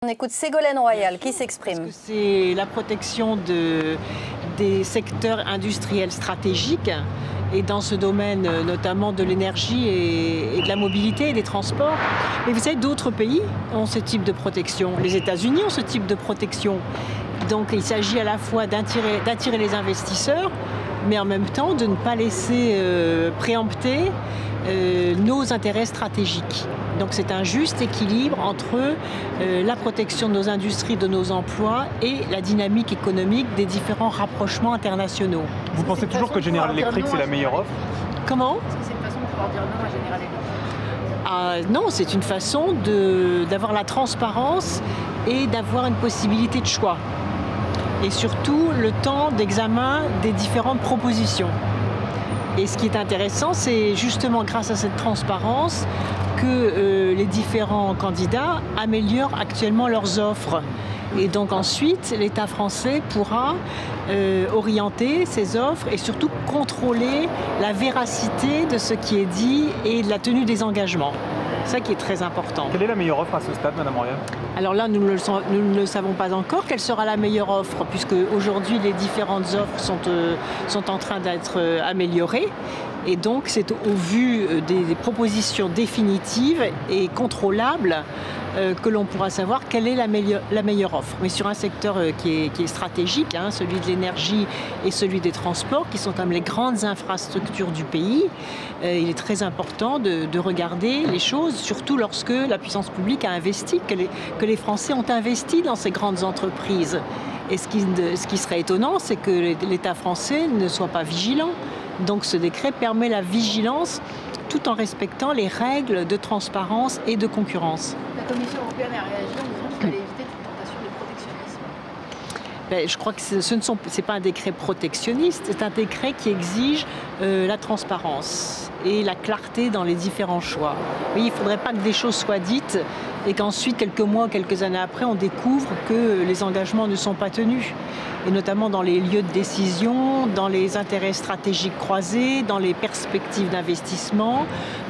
On écoute Ségolène Royal qui s'exprime. C'est la protection des secteurs industriels stratégiques et dans ce domaine notamment de l'énergie et de la mobilité et des transports. Mais vous savez, d'autres pays ont ce type de protection. Les États-Unis ont ce type de protection. Donc il s'agit à la fois d'attirer les investisseurs, mais en même temps de ne pas laisser préempter nos intérêts stratégiques. Donc c'est un juste équilibre entre la protection de nos industries, de nos emplois et la dynamique économique des différents rapprochements internationaux. Vous pensez toujours que General Electric c'est la meilleure offre? Comment? Est-ce que c'est une façon de pouvoir dire non à General Electric? Non, c'est une façon d'avoir la transparence et d'avoir une possibilité de choix. Et surtout le temps d'examen des différentes propositions. Et ce qui est intéressant, c'est justement grâce à cette transparence que les différents candidats améliorent actuellement leurs offres. Et donc ensuite, l'État français pourra orienter ses offres et surtout contrôler la véracité de ce qui est dit et de la tenue des engagements. C'est ça qui est très important. Quelle est la meilleure offre à ce stade, Madame Royal? Alors là, nous ne le savons pas encore. Quelle sera la meilleure offre? Puisque aujourd'hui, les différentes offres sont en train d'être améliorées. Et donc, c'est au vu des propositions définitives et contrôlables que l'on pourra savoir quelle est la meilleure offre. Mais sur un secteur qui est stratégique, hein, celui de l'énergie et celui des transports, qui sont comme les grandes infrastructures du pays, il est très important de regarder les choses, surtout lorsque la puissance publique a investi, que les Français ont investi dans ces grandes entreprises. Et ce qui serait étonnant, c'est que l'État français ne soit pas vigilant. Donc ce décret permet la vigilance tout en respectant les règles de transparence et de concurrence. La Commission européenne a réagi en disant qu'il fallait éviter toute tentation de protectionnisme. Je crois que ce n'est pas un décret protectionniste, c'est un décret qui exige la transparence et la clarté dans les différents choix. Oui, il ne faudrait pas que des choses soient dites et qu'ensuite, quelques mois, quelques années après, on découvre que les engagements ne sont pas tenus. Et notamment dans les lieux de décision, dans les intérêts stratégiques croisés, dans les perspectives d'investissement,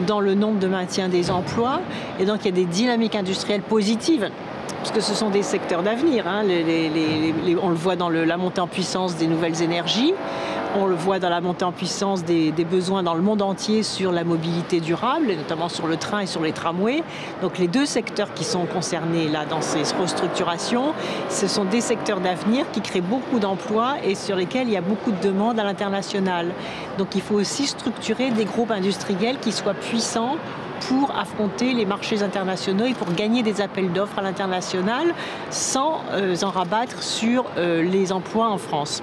dans le nombre de maintien des emplois. Et donc il y a des dynamiques industrielles positives, parce que ce sont des secteurs d'avenir. Hein. On le voit dans la montée en puissance des nouvelles énergies, on le voit dans la montée en puissance des besoins dans le monde entier sur la mobilité durable, et notamment sur le train et sur les tramways. Donc les deux secteurs qui sont concernés là dans ces restructurations, ce sont des secteurs d'avenir qui créent beaucoup d'emplois et sur lesquels il y a beaucoup de demandes à l'international. Donc il faut aussi structurer des groupes industriels qui soient puissants pour affronter les marchés internationaux et pour gagner des appels d'offres à l'international sans en rabattre sur les emplois en France.